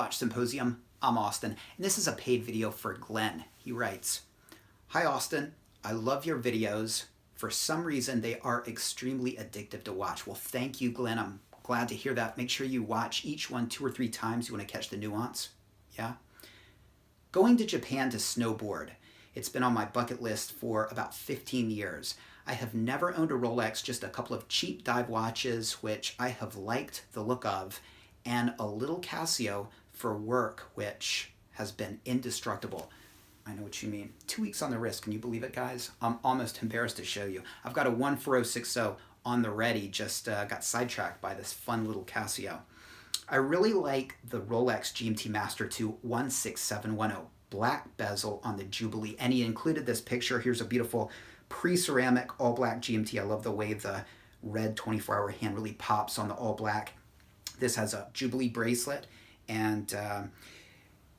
Watch Symposium. I'm Austin, and this is a paid video for Glenn. He writes, "Hi Austin, I love your videos. For some reason, they are extremely addictive to watch." Well, thank you, Glenn. I'm glad to hear that. Make sure you watch each one 2 or 3 times. You want to catch the nuance. Yeah? Going to Japan to snowboard. It's been on my bucket list for about 15 years. I have never owned a Rolex, just a couple of cheap dive watches, which I have liked the look of, and a little Casio for work, which has been indestructible. I know what you mean. 2 weeks on the wrist. Can you believe it, guys? I'm almost embarrassed to show you. I've got a 14060 on the ready, just got sidetracked by this fun little Casio. I really like the Rolex GMT Master 2 16710, black bezel on the Jubilee, and he included this picture. Here's a beautiful pre-ceramic all black GMT. I love the way the red 24-hour hand really pops on the all black. This has a Jubilee bracelet and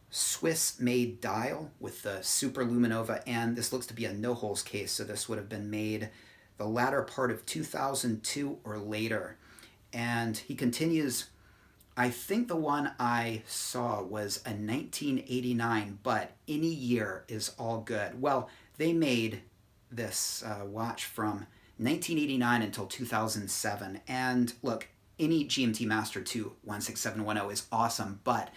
Swiss-made dial with the Super Luminova, and this looks to be a no-holes case, so this would have been made the latter part of 2002 or later. And he continues, I think the one I saw was a 1989, but any year is all good. Well, they made this watch from 1989 until 2007, and look, any GMT Master 2 16710 is awesome, but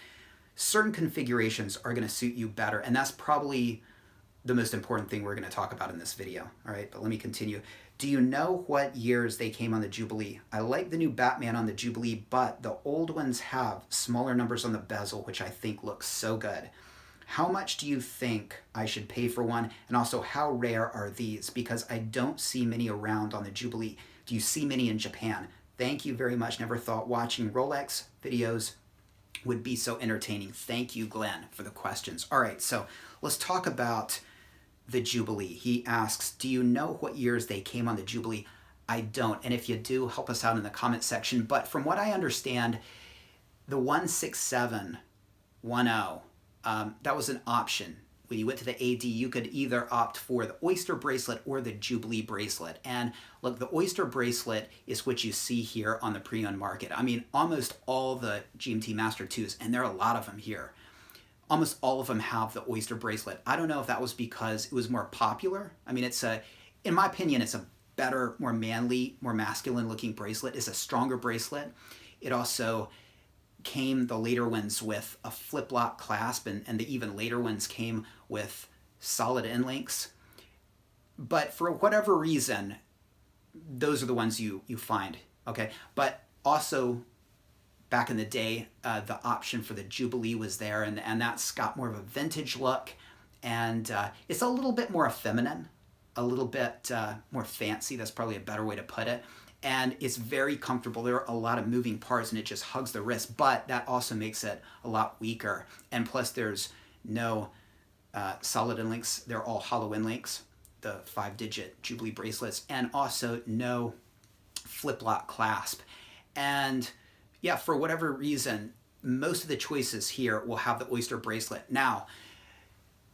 certain configurations are going to suit you better, and that's probably the most important thing we're going to talk about in this video. All right, but let me continue. Do you know what years they came on the Jubilee? I like the new Batman on the Jubilee, but the old ones have smaller numbers on the bezel, which I think looks so good. How much do you think I should pay for one? And also, how rare are these? Because I don't see many around on the Jubilee. Do you see many in Japan? Thank you very much. Never thought watching Rolex videos would be so entertaining. Thank you, Glenn, for the questions. All right, so let's talk about the Jubilee. He asks, do you know what years they came on the Jubilee? I don't, and if you do, help us out in the comment section. But from what I understand, the 16710, that was an option. When you went to the AD, you could either opt for the Oyster Bracelet or the Jubilee Bracelet. And look, the Oyster Bracelet is what you see here on the pre-owned market. I mean, almost all the GMT Master 2s, and there are a lot of them here, almost all of them have the Oyster Bracelet. I don't know if that was because it was more popular. I mean, in my opinion, it's a better, more manly, more masculine looking bracelet. It's a stronger bracelet. It also came, the later ones, with a flip-lock clasp, and the even later ones came with solid end links. But for whatever reason, those are the ones you find, okay? But also, back in the day, the option for the Jubilee was there, and that's got more of a vintage look, and it's a little bit more feminine, a little bit more fancy. That's probably a better way to put it. And it's very comfortable. There are a lot of moving parts, and it just hugs the wrist, but that also makes it a lot weaker. And plus, there's no solid end links. They're all hollow end links, the 5-digit Jubilee bracelets, and also no flip-lock clasp. And yeah, for whatever reason, most of the choices here will have the Oyster Bracelet. Now,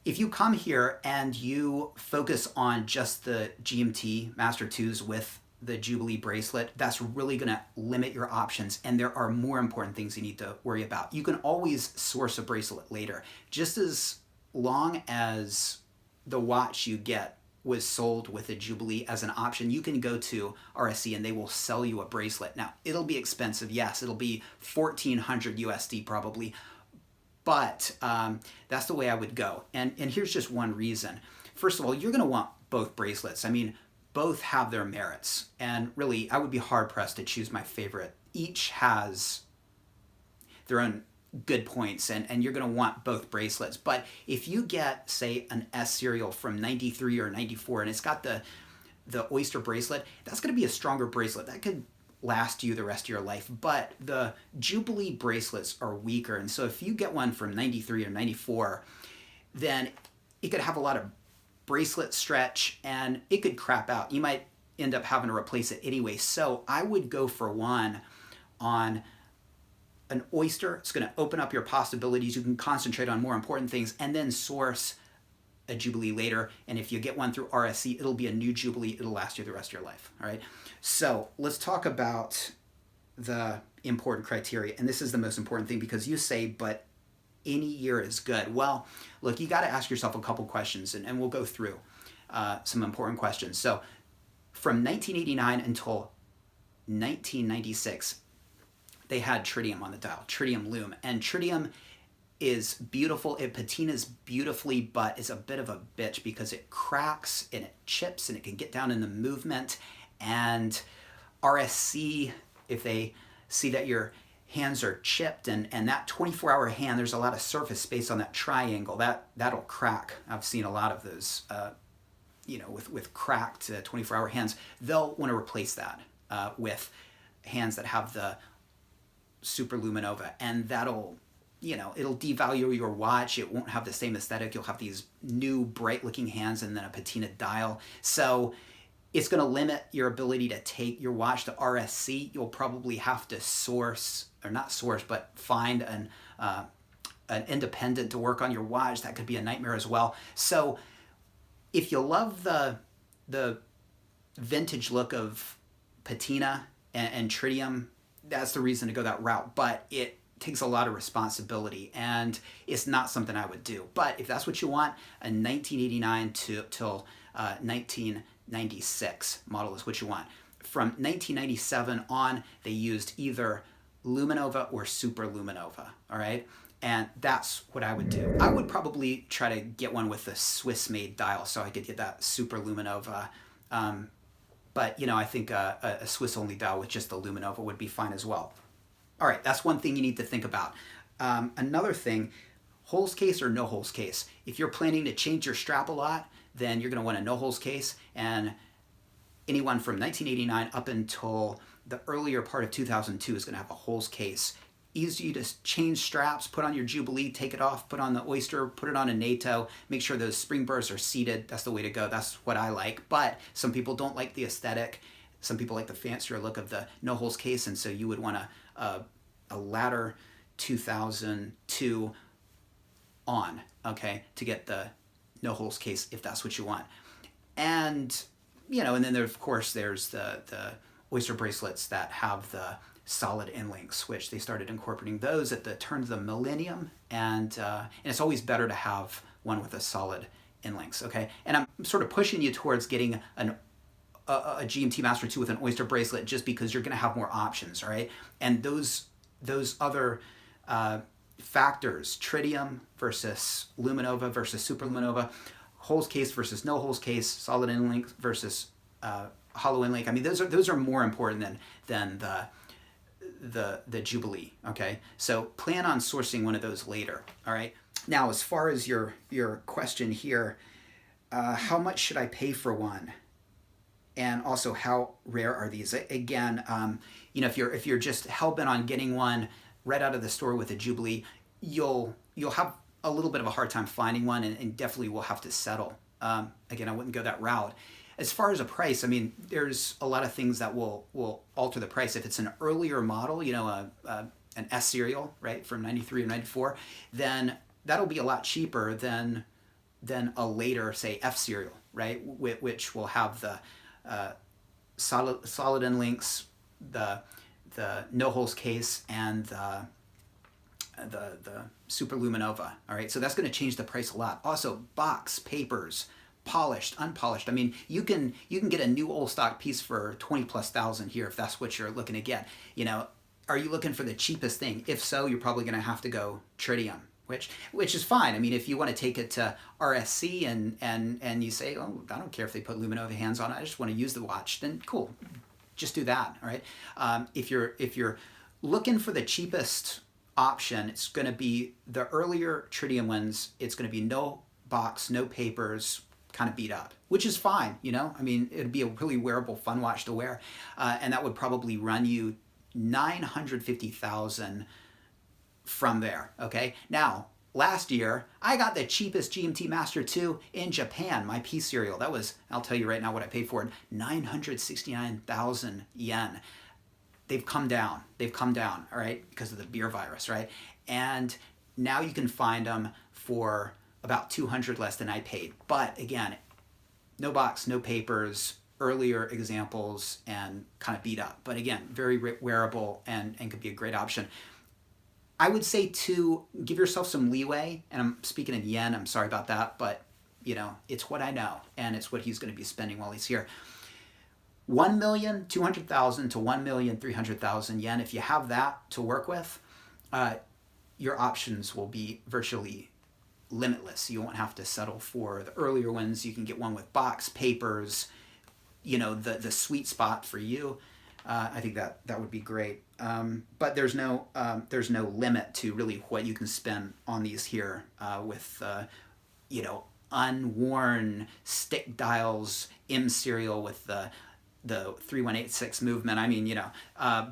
if you come here and you focus on just the GMT Master 2s with the Jubilee Bracelet, that's really going to limit your options, and there are more important things you need to worry about. You can always source a bracelet later. Just as long as the watch you get was sold with a Jubilee as an option, you can go to RSC and they will sell you a bracelet. Now, it'll be expensive. Yes, it'll be $1,400 USD probably, but that's the way I would go. And here's just one reason. First of all, you're going to want both bracelets. I mean, both have their merits, and really, I would be hard-pressed to choose my favorite. Each has their own good points, and you're going to want both bracelets. But if you get, say, an S serial from 93 or 94, and it's got the Oyster Bracelet, that's going to be a stronger bracelet. That could last you the rest of your life. But the Jubilee bracelets are weaker, and so if you get one from 93 or 94, then it could have a lot of bracelet stretch, and it could crap out. You might end up having to replace it anyway. So I would go for one on an Oyster. It's going to open up your possibilities. You can concentrate on more important things, and then source a Jubilee later. And if you get one through RSC, it'll be a new Jubilee. It'll last you the rest of your life. All right. So let's talk about the important criteria. And this is the most important thing, because you say, but any year is good. Well, look, you got to ask yourself a couple questions, and we'll go through some important questions. So from 1989 until 1996, they had tritium on the dial, tritium lume. And tritium is beautiful. It patinas beautifully, but it's a bit of a bitch because it cracks and it chips and it can get down in the movement. And RSC, if they see that your hands are chipped and that 24-hour hand, there's a lot of surface space on that triangle, that'll crack. I've seen a lot of those, with cracked 24-hour hands. They'll want to replace that with hands that have the Super Luminova, and that'll, it'll devalue your watch. It won't have the same aesthetic. You'll have these new bright looking hands and then a patina dial. So it's going to limit your ability to take your watch to RSC. You'll probably have to find an independent to work on your watch. That could be a nightmare as well. So if you love the vintage look of patina and tritium, that's the reason to go that route. But it takes a lot of responsibility, and it's not something I would do. But if that's what you want, a 1989 till 1996 model is what you want. From 1997 on, they used either Luminova or Super Luminova, all right? And that's what I would do. I would probably try to get one with a Swiss-made dial so I could get that Super Luminova. But, I think a Swiss-only dial with just the Luminova would be fine as well. All right, that's one thing you need to think about. Another thing, holes case or no holes case. If you're planning to change your strap a lot, then you're going to want a no holes case. And anyone from 1989 up until the earlier part of 2002 is going to have a holes case. Easy to change straps, put on your Jubilee, take it off, put on the Oyster, put it on a NATO, make sure those spring burrs are seated. That's the way to go. That's what I like. But some people don't like the aesthetic. Some people like the fancier look of the no holes case, and so you would want a latter 2002 on, okay, to get the no holes case if that's what you want. And and then there's the Oyster bracelets that have the solid end links, which they started incorporating those at the turn of the millennium, and it's always better to have one with a solid end links, okay? And I'm sort of pushing you towards getting a GMT Master 2 with an Oyster bracelet just because you're going to have more options, all right? And those other factors, tritium versus Luminova versus Super Luminova, holes case versus no holes case, solid end link versus hollow end link. I mean, those are more important than the Jubilee, okay? So plan on sourcing one of those later, all right? Now, as far as your question here, how much should I pay for one? And also, how rare are these? Again, if you're just hell-bent on getting one right out of the store with a Jubilee, you'll have a little bit of a hard time finding one, and definitely will have to settle. Again, I wouldn't go that route. As far as a price, I mean, there's a lot of things that will alter the price. If it's an earlier model, an S serial, right, from 93 or 94, then that'll be a lot cheaper than a later, say, F serial, right, which will have the solid end links, the no holes case, and the Super Luminova. All right, so that's going to change the price a lot. Also, box, papers, polished, unpolished. I mean, you can get a new old stock piece for 20,000+ here if that's what you're looking to get. Are you looking for the cheapest thing? If so, you're probably going to have to go tritium, which is fine. I mean, if you want to take it to RSC and you say, oh, I don't care if they put Luminova hands on it, I just want to use the watch, then cool, just do that. All right. If you're looking for the cheapest option, it's going to be the earlier tritium ones. It's going to be no box, no papers, kind of beat up, which is fine. I mean, it'd be a really wearable, fun watch to wear, and that would probably run you $950,000 from there. Okay. Now, last year I got the cheapest GMT Master 2 in Japan, my P serial. That was, I'll tell you right now what I paid for it, 969,000 yen. They've come down, all right, because of the beer virus, right? And now you can find them for about 200 less than I paid. But again, no box, no papers, earlier examples, and kind of beat up. But again, very wearable and could be a great option. I would say to give yourself some leeway, and I'm speaking in yen, I'm sorry about that, but you know, it's what I know, and it's what he's going to be spending while he's here. 1,200,000 to 1,300,000 yen. If you have that to work with, your options will be virtually limitless. You won't have to settle for the earlier ones. You can get one with box, papers, you know, the sweet spot for you. I think that would be great. But there's no limit to really what you can spend on these here with, you know, unworn stick dials, M serial with the 3186 movement. I mean, you know,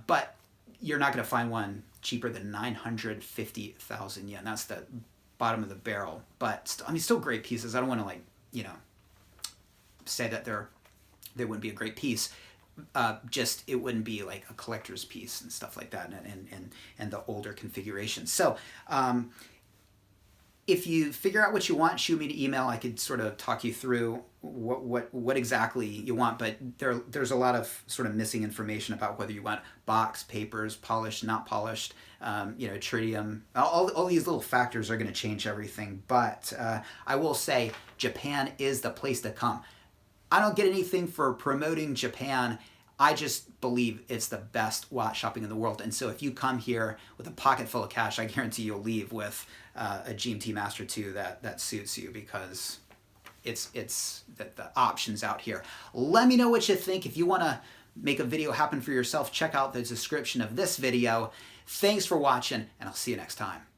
but you're not going to find one cheaper than 950,000 yen. That's the bottom of the barrel. But I mean, still great pieces. I don't want to, like, you know, say that they wouldn't be a great piece. Just it wouldn't be like a collector's piece and stuff like that, and the older configuration. So if you figure out what you want, shoot me an email. I could sort of talk you through what exactly you want, but there's a lot of sort of missing information about whether you want box, papers, polished, not polished, you know, tritium. All these little factors are going to change everything. But I will say Japan is the place to come. I don't get anything for promoting Japan. I just believe it's the best watch shopping in the world. And so if you come here with a pocket full of cash, I guarantee you'll leave with a GMT Master 2 that suits you, because it's the options out here. Let me know what you think. If you want to make a video happen for yourself, check out the description of this video. Thanks for watching, and I'll see you next time.